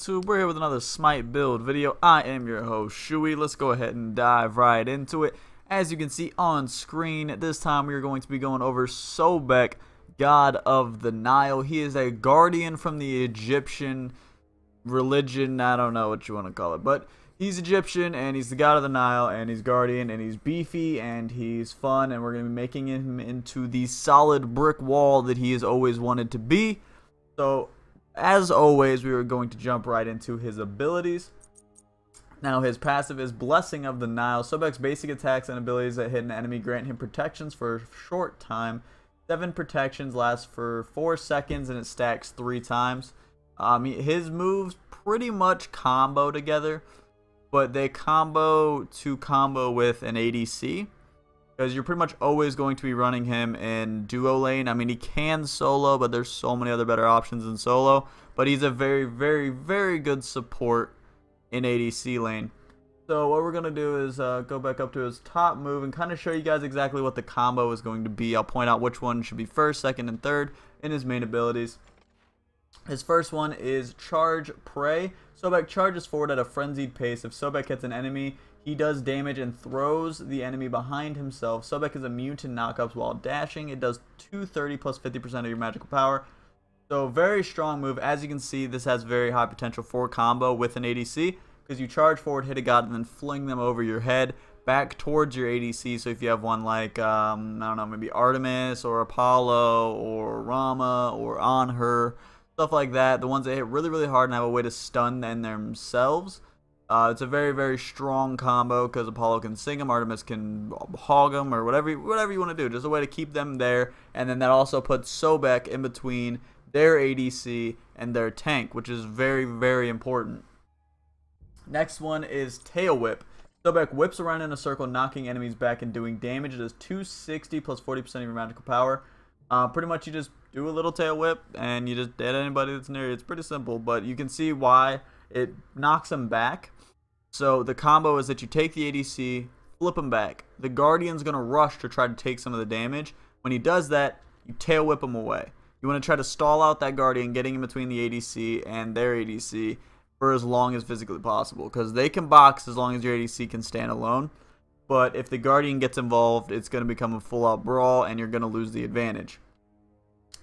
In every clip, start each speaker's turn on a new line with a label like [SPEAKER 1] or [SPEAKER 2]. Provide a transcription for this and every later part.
[SPEAKER 1] YouTube? We're here with another Smite build video. I am your host, Shui. Let's go ahead and dive right into it. As you can see on screen, this time we are going to be going over Sobek, God of the Nile. He is a guardian from the Egyptian religion. I don't know what you want to call it, but he's Egyptian and he's the God of the Nile and he's guardian and he's beefy and he's fun, and we're going to be making him into the solid brick wall that he has always wanted to be. So as always, we are going to jump right into his abilities. Now, his passive is Blessing of the Nile. Sobek's basic attacks and abilities that hit an enemy grant him protections for a short time. 7 protections last for 4 seconds and it stacks 3 times. His moves pretty much combo together, but they combo with an ADC. Because you're pretty much always going to be running him in duo lane. I mean, he can solo, but there's so many other better options in solo. But he's a very, very, very good support in ADC lane. So what we're going to do is go back up to his top move and kind of show you guys exactly what the combo is going to be. I'll point out which one should be first, second, and third in his main abilities. His first one is Charge Prey. Sobek charges forward at a frenzied pace. If Sobek hits an enemy, he does damage and throws the enemy behind himself. Sobek is immune to knockups while dashing. It does 230 plus 50% of your magical power. So very strong move. As you can see, this has very high potential for combo with an ADC, because you charge forward, hit a god, and then fling them over your head back towards your ADC. So if you have one like, I don't know, maybe Artemis or Apollo or Rama or Anhur, stuff like that, the ones that hit really, really hard and have a way to stun them themselves. It's a very, very strong combo because Apollo can sing them, Artemis can hog them, or whatever you want to do. Just a way to keep them there, and then that also puts Sobek in between their ADC and their tank, which is very, very important. Next one is Tail Whip. Sobek whips around in a circle, knocking enemies back and doing damage. It does 260 plus 40% of your magical power. Pretty much you just do a little tail whip and you just dead anybody that's near you. It's pretty simple, but you can see why it knocks them back. So the combo is that you take the ADC, flip him back. The Guardian's going to rush to try to take some of the damage. When he does that, you tail whip him away. You want to try to stall out that Guardian, getting in between the ADC and their ADC for as long as physically possible, because they can box as long as your ADC can stand alone. But if the Guardian gets involved, it's going to become a full-out brawl and you're going to lose the advantage.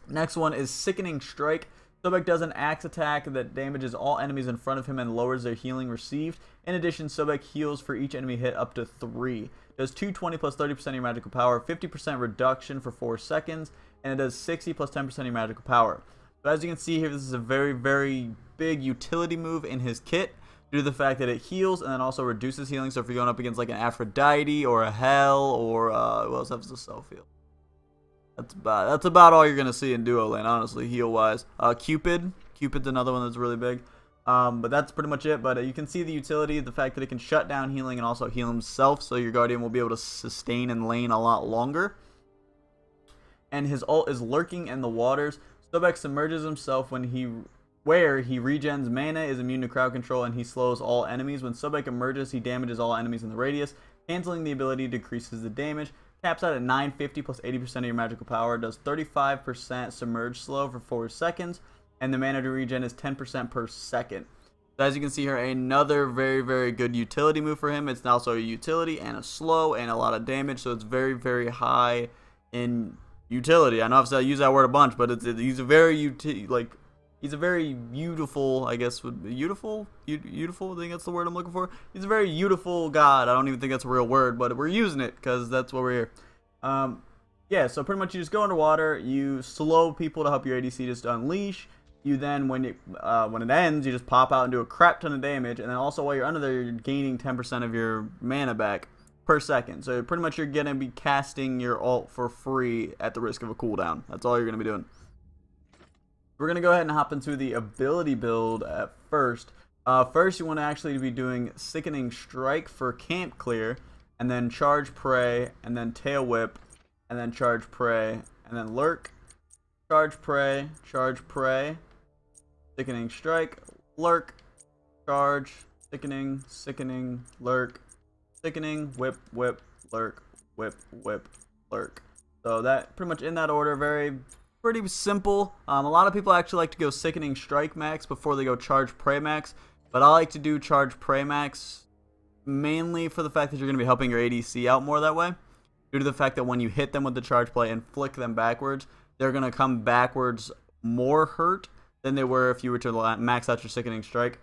[SPEAKER 1] Next one is Sickening Strike. Sobek does an axe attack that damages all enemies in front of him and lowers their healing received. In addition, Sobek heals for each enemy hit up to 3. Does 220 plus 30% of your magical power, 50% reduction for 4 seconds, and it does 60 plus 10% of your magical power. But as you can see here, this is a very, very big utility move in his kit, due to the fact that it heals and then also reduces healing. So if you're going up against like an Aphrodite or a Hell or who else has the self heal? That's about all you're gonna see in duo lane, honestly, heal wise. Cupid's another one that's really big. But that's pretty much it. But you can see the utility, the fact that it can shut down healing and also heal himself, so your Guardian will be able to sustain in lane a lot longer. And his ult is Lurking in the Waters. Sobek submerges himself where he regens mana, is immune to crowd control, and he slows all enemies. When Sobek emerges, he damages all enemies in the radius. Canceling the ability decreases the damage. Caps out at 950 plus 80% of your magical power. Does 35% submerge slow for 4 seconds. And the mana to regen is 10% per second. So as you can see here, another very, very good utility move for him. It's also a utility and a slow and a lot of damage. So it's very, very high in utility. I know I've used that word a bunch, but he's a very he's a very beautiful, I guess, beautiful, I think that's the word I'm looking for. He's a very beautiful god. I don't even think that's a real word, but we're using it because that's what we're here. Yeah, so pretty much you just go underwater, you slow people to help your ADC just unleash. You then, when it ends, you just pop out and do a crap ton of damage, and then also while you're under there, you're gaining 10% of your mana back per second. So pretty much you're going to be casting your ult for free at the risk of a cooldown. That's all you're going to be doing. We're going to go ahead and hop into the ability build at first. First, you want to actually be doing Sickening Strike for camp clear, and then Charge Prey, and then Tail Whip, and then Charge Prey, and then Lurk, Charge Prey, Sickening Strike, Lurk, Charge, Sickening, Lurk, Sickening, Whip, Whip, Lurk, Whip, Whip, Lurk. So that pretty much in that order, very pretty simple. A lot of people actually like to go Sickening Strike max before they go Charge Prey max, but I like to do Charge Prey max mainly for the fact that you're going to be helping your ADC out more that way, due to the fact that when you hit them with the Charge Play and flick them backwards, they're going to come backwards more hurt than they were if you were to max out your Sickening Strike.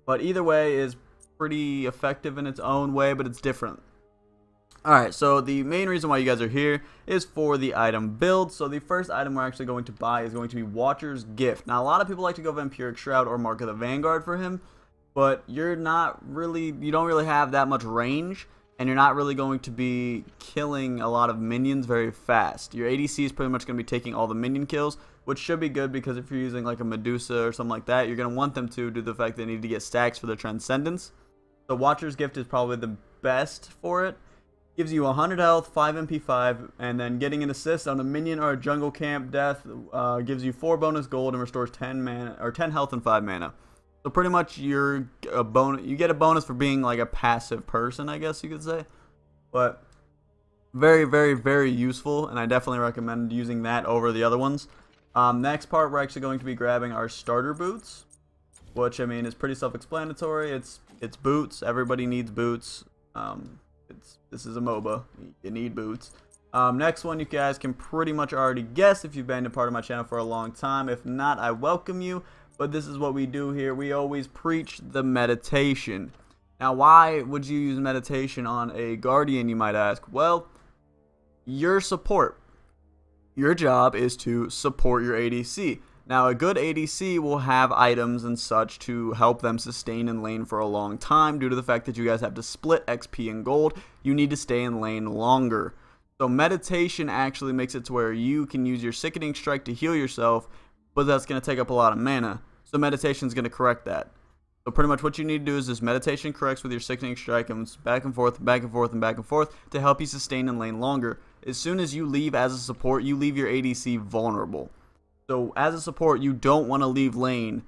[SPEAKER 1] But either way is pretty effective in its own way, but it's different. Alright, so the main reason why you guys are here is for the item build. So the first item we're actually going to buy is going to be Watcher's Gift. Now, a lot of people like to go Vampiric Shroud or Mark of the Vanguard for him, but you don't really have that much range, and you're not really going to be killing a lot of minions very fast. Your ADC is pretty much going to be taking all the minion kills, which should be good because if you're using like a Medusa or something like that, you're going to want them to due to the fact they need to get stacks for their Transcendence. So Watcher's Gift is probably the best for it. Gives you 100 health, 5 MP5, and then getting an assist on a minion or a jungle camp death gives you 4 bonus gold and restores 10 mana or 10 health and 5 mana. So pretty much you get a bonus for being like a passive person, I guess you could say. But very, very, very useful, and I definitely recommend using that over the other ones. Next part, we're actually going to be grabbing our starter boots, which I mean is pretty self-explanatory. It's boots. Everybody needs boots. This is a MOBA. You need boots. Next one, you guys can pretty much already guess if you've been a part of my channel for a long time. If not, I welcome you. But this is what we do here. We always preach the meditation. Now, why would you use meditation on a Guardian, you might ask? Well, your support. Your job is to support your ADC. Now, a good ADC will have items and such to help them sustain in lane for a long time due to the fact that you guys have to split XP and gold. You need to stay in lane longer. So meditation actually makes it to where you can use your Sickening Strike to heal yourself, but that's going to take up a lot of mana. So meditation is going to correct that. So pretty much what you need to do is this meditation corrects with your Sickening Strike and back and forth, back and forth, and back and forth to help you sustain in lane longer. As soon as you leave as a support, you leave your ADC vulnerable. So as a support, you don't want to leave lane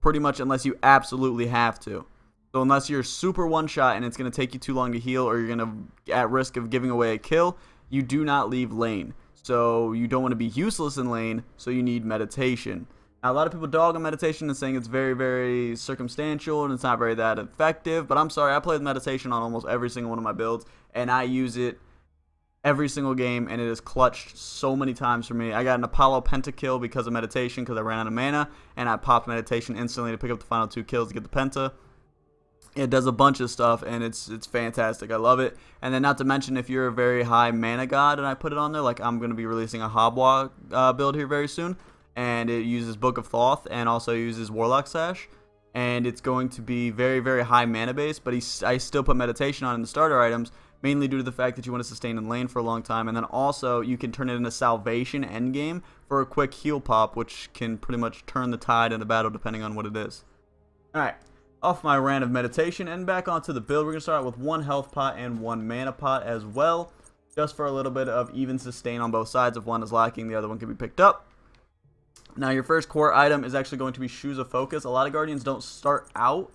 [SPEAKER 1] pretty much unless you absolutely have to. So unless you're super one-shot and it's going to take you too long to heal or you're going to be at risk of giving away a kill, you do not leave lane. So you don't want to be useless in lane, so you need meditation. Now, a lot of people dog on meditation and saying it's very, very circumstantial and it's not very that effective. But I'm sorry, I play with meditation on almost every single one of my builds, and I use it every single game, and it has clutched so many times for me. I got an Apollo pentakill because of meditation because I ran out of mana, and I popped meditation instantly to pick up the final 2 kills to get the penta. It does a bunch of stuff, and it's fantastic. I love it. And then not to mention, if you're a very high mana god, and I put it on there, like I'm going to be releasing a Hobwa build here very soon, and it uses Book of Thoth and also uses Warlock Sash, and it's going to be very, very high mana base, but I still put meditation on in the starter items, mainly due to the fact that you want to sustain in lane for a long time, and then also you can turn it into Salvation endgame for a quick heal pop, which can pretty much turn the tide in the battle depending on what it is. Alright, off my rant of meditation and back onto the build. We're going to start with 1 health pot and 1 mana pot as well, just for a little bit of even sustain on both sides. If one is lacking, the other one can be picked up. Now, your first core item is actually going to be Shoes of Focus. A lot of Guardians don't start out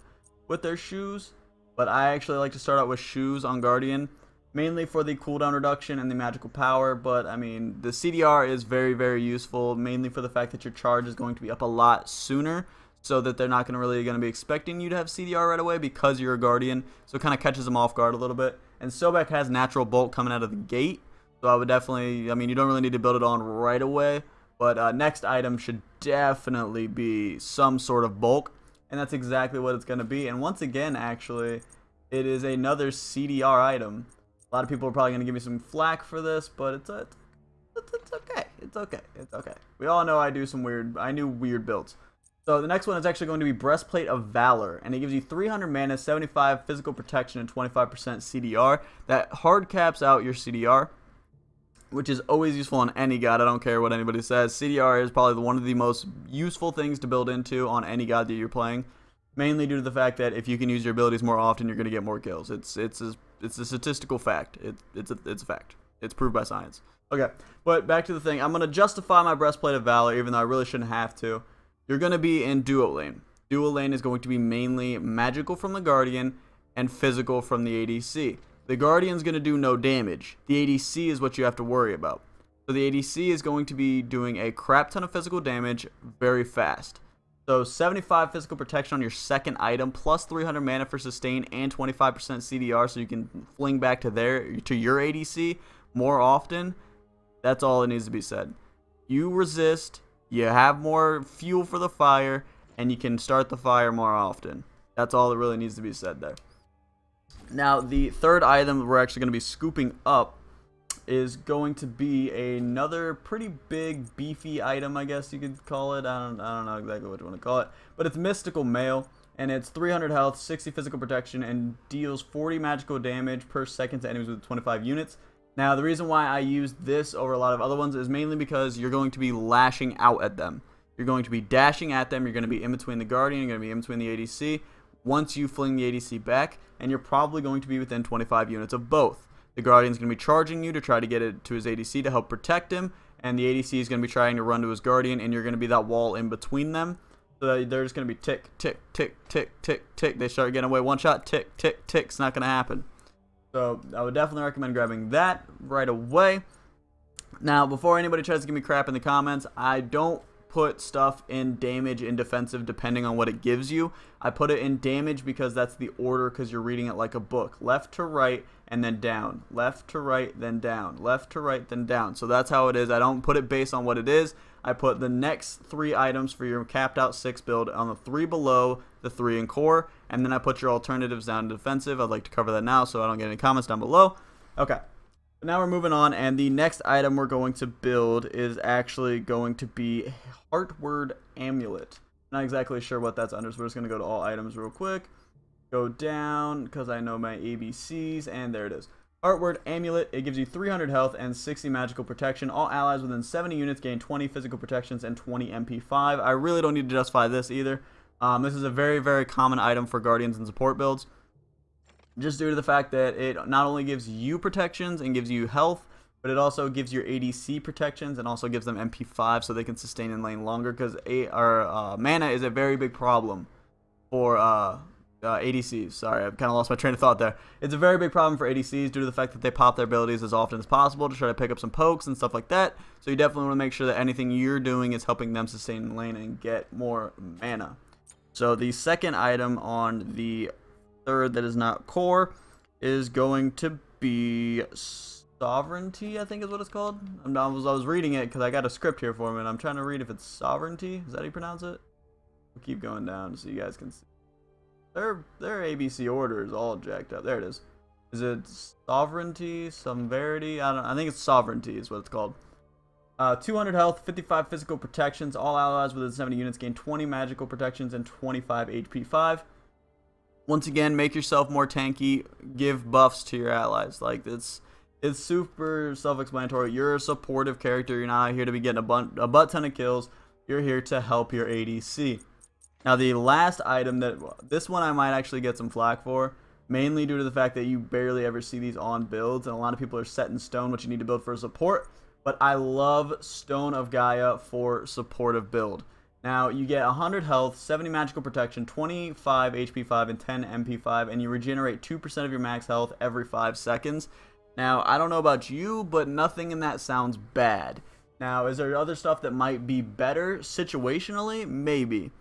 [SPEAKER 1] with their shoes, but I actually like to start out with shoes on Guardian, mainly for the cooldown reduction and the magical power. But I mean, the CDR is very, very useful, mainly for the fact that your charge is going to be up a lot sooner, so that they're not going to be expecting you to have CDR right away because you're a Guardian. So it kind of catches them off guard a little bit. And Sobek has natural bulk coming out of the gate, so I would definitely, I mean, you don't really need to build it on right away. But next item should definitely be some sort of bulk, and that's exactly what it's going to be. And once again, actually, it is another CDR item. A lot of people are probably going to give me some flack for this, but it's okay. It's okay. It's okay. We all know I do weird builds. So the next one is actually going to be Breastplate of Valor, and it gives you 300 mana, 75 physical protection, and 25% CDR. That hard caps out your CDR, which is always useful on any god. I don't care what anybody says. CDR is probably one of the most useful things to build into on any god that you're playing, mainly due to the fact that if you can use your abilities more often, you're going to get more kills. It's a statistical fact. It's a fact. It's proved by science. Okay, but back to the thing. I'm going to justify my Breastplate of Valor, even though I really shouldn't have to. You're going to be in duo lane. Duo lane is going to be mainly magical from the Guardian and physical from the ADC. The Guardian's going to do no damage. The ADC is what you have to worry about. So the ADC is going to be doing a crap ton of physical damage very fast. So 75 physical protection on your second item, plus 300 mana for sustain and 25% CDR, so you can fling back to your ADC more often. That's all it needs to be said. You resist, you have more fuel for the fire, and you can start the fire more often. That's all that really needs to be said there. Now, the third item we're actually going to be scooping up is going to be another pretty big, beefy item, I guess you could call it. I don't know exactly what you want to call it. But it's Mystical Mail, and it's 300 health, 60 physical protection, and deals 40 magical damage per second to enemies with 25 units. Now, the reason why I use this over a lot of other ones is mainly because you're going to be lashing out at them. You're going to be dashing at them. You're going to be in between the Guardian. You're going to be in between the ADC. Once you fling the ADC back, and you're probably going to be within 25 units of both. The Guardian's going to be charging you to try to get it to his ADC to help protect him, and the ADC is going to be trying to run to his Guardian, and you're going to be that wall in between them. So they're just going to be tick, tick, tick, tick, tick, tick. They start getting away one shot, tick, tick, tick. It's not going to happen. So I would definitely recommend grabbing that right away. Now, before anybody tries to give me crap in the comments, I don't put stuff in damage and defensive depending on what it gives you. I put it in damage because that's the order, because you're reading it like a book. Left to right and then down. Left to right, then down. Left to right, then down. So that's how it is. I don't put it based on what it is. I put the next 3 items for your capped out 6 build on the 3 below the 3 in core, and then I put your alternatives down to defensive. I'd like to cover that now so I don't get any comments down below. Okay. Now we're moving on, and the next item we're going to build is actually going to be Artwyrd Amulet. Not exactly sure what that's under, so we're just going to go to all items real quick. Go down, because I know my ABCs, and there it is. Artwyrd Amulet, it gives you 300 health and 60 magical protection. All allies within 70 units gain 20 physical protections and 20 MP5. I really don't need to justify this either. This is a very, very common item for Guardians and support builds, just due to the fact that it not only gives you protections and gives you health, but it also gives your ADC protections and also gives them MP5 so they can sustain in lane longer, because mana is a very big problem for ADCs. Sorry, I've kind of lost my train of thought there. It's a very big problem for ADCs due to the fact that they pop their abilities as often as possible to try to pick up some pokes and stuff like that. So you definitely want to make sure that anything you're doing is helping them sustain in lane and get more mana. So the second item on the third that is not core is going to be Sovereignty, I think is what it's called. I was reading it because I got a script here for me, and I'm trying to read if it's Sovereignty. Is that how you pronounce it? We'll keep going down so you guys can see. Their ABC order is all jacked up. There it is. Is it Sovereignty? Severity? I think it's Sovereignty is what it's called. 200 health, 55 physical protections. All allies within 70 units gain 20 magical protections and 25 HP5. Once again, make yourself more tanky. Give buffs to your allies. Like, it's super self-explanatory. You're a supportive character. You're not here to be getting a butt ton of kills. You're here to help your ADC. Now, the last item, this one I might actually get some flack for, mainly due to the fact that you barely ever see these on builds, and a lot of people are set in stone what you need to build for a support. But I love Stone of Gaia for supportive build. Now, you get 100 health, 70 magical protection, 25 HP5, and 10 MP5, and you regenerate 2% of your max health every 5 seconds. Now, I don't know about you, but nothing in that sounds bad. Now, is there other stuff that might be better situationally? Maybe.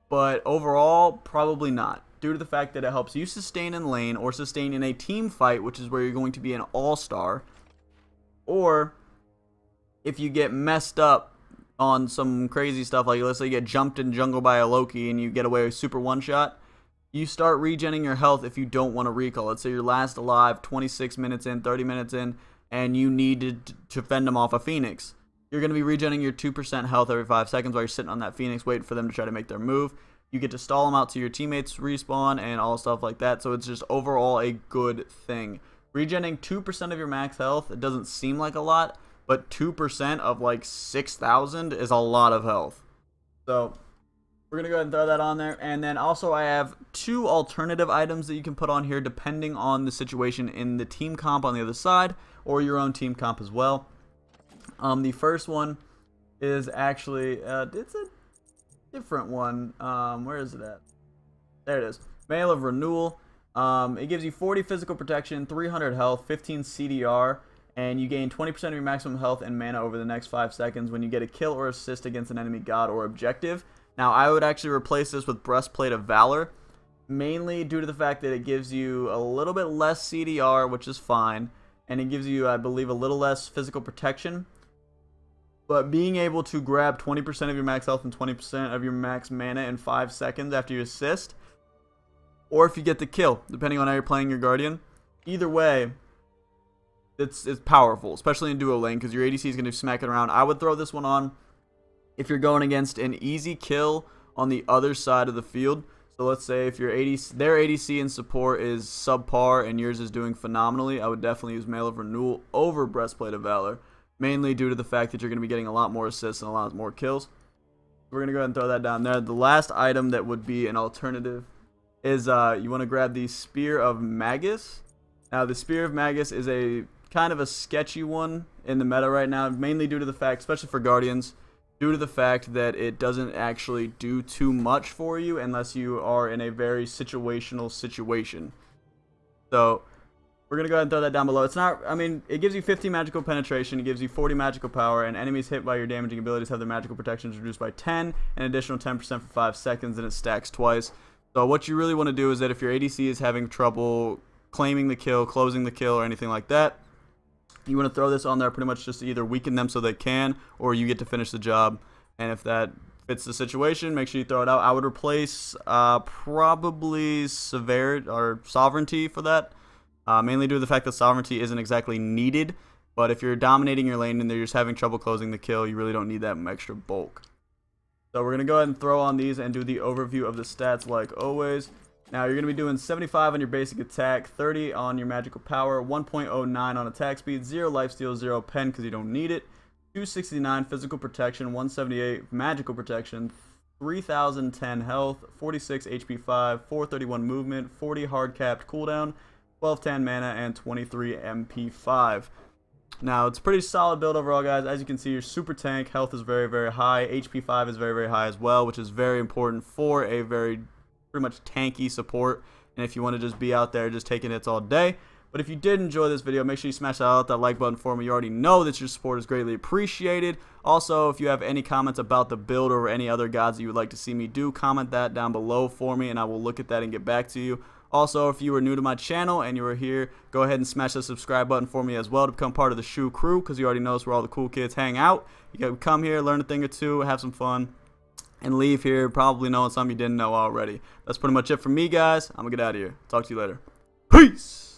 [SPEAKER 1] But overall, probably not, due to the fact that it helps you sustain in lane or sustain in a team fight, which is where you're going to be an all-star, or if you get messed up on some crazy stuff, like let's say you get jumped in jungle by a Loki and you get away with super one-shot, you start regenning your health if you don't want to recall. Let's say you're last alive 26 minutes in, 30 minutes in, and you need to fend them off a Phoenix. You're going to be regenning your 2% health every 5 seconds while you're sitting on that Phoenix waiting for them to try to make their move. You get to stall them out to your teammates respawn and all stuff like that, so it's just overall a good thing. Regenning 2% of your max health, it doesn't seem like a lot, but 2% of like 6,000 is a lot of health. So we're going to go ahead and throw that on there. And then also I have 2 alternative items that you can put on here depending on the situation in the team comp on the other side or your own team comp as well. The first one is actually, it's a different one. Where is it at? There it is. Mail of Renewal. It gives you 40 physical protection, 300 health, 15 CDR, And you gain 20% of your maximum health and mana over the next 5 seconds when you get a kill or assist against an enemy god or objective. Now, I would actually replace this with Breastplate of Valor, mainly due to the fact that it gives you a little bit less CDR, which is fine, and it gives you, I believe, a little less physical protection. But being able to grab 20% of your max health and 20% of your max mana in 5 seconds after you assist, or if you get the kill, depending on how you're playing your Guardian, either way, it's powerful, especially in duo lane, because your ADC is going to smack it around. I would throw this one on if you're going against an easy kill on the other side of the field. So let's say if your their ADC and support is subpar and yours is doing phenomenally, I would definitely use Mail of Renewal over Breastplate of Valor, mainly due to the fact that you're going to be getting a lot more assists and a lot more kills. We're going to go ahead and throw that down there. The last item that would be an alternative is you want to grab the Spear of Magus. Now, the Spear of Magus is a kind of a sketchy one in the meta right now, mainly due to the fact, especially for Guardians, due to the fact that it doesn't actually do too much for you unless you are in a very situational situation. So we're going to go ahead and throw that down below. It's not, I mean, it gives you 50 magical penetration, it gives you 40 magical power, and enemies hit by your damaging abilities have their magical protections reduced by 10, an additional 10% for 5 seconds, and it stacks twice. So what you really want to do is that if your ADC is having trouble claiming the kill, closing the kill, or anything like that, you want to throw this on there pretty much just to either weaken them so they can, or you get to finish the job. And if that fits the situation, make sure you throw it out. I would replace probably Sovereignty for that, mainly due to the fact that Sovereignty isn't exactly needed. But if you're dominating your lane and they're just having trouble closing the kill, you really don't need that extra bulk. So we're going to go ahead and throw on these and do the overview of the stats like always. Now, you're going to be doing 75 on your basic attack, 30 on your magical power, 1.09 on attack speed, 0 lifesteal, 0 pen because you don't need it, 269 physical protection, 178 magical protection, 3010 health, 46 HP 5, 431 movement, 40 hard capped cooldown, 1210 mana, and 23 MP 5. Now, it's a pretty solid build overall, guys. As you can see, your super tank health is very, very high. HP 5 is very, very high as well, which is very important for a pretty much tanky support, and if you want to just be out there just taking hits all day. But if you did enjoy this video, make sure you smash that like button for me. You already know that your support is greatly appreciated. Also, if you have any comments about the build or any other gods that you would like to see me do, comment that down below for me and I will look at that and get back to you. Also, if you are new to my channel and you are here, go ahead and smash the subscribe button for me as well to become part of the Shu crew, because you already know it's where all the cool kids hang out. You can come here, learn a thing or two, have some fun, and leave here probably knowing something you didn't know already. That's pretty much it for me, guys. I'm going to get out of here. Talk to you later. Peace!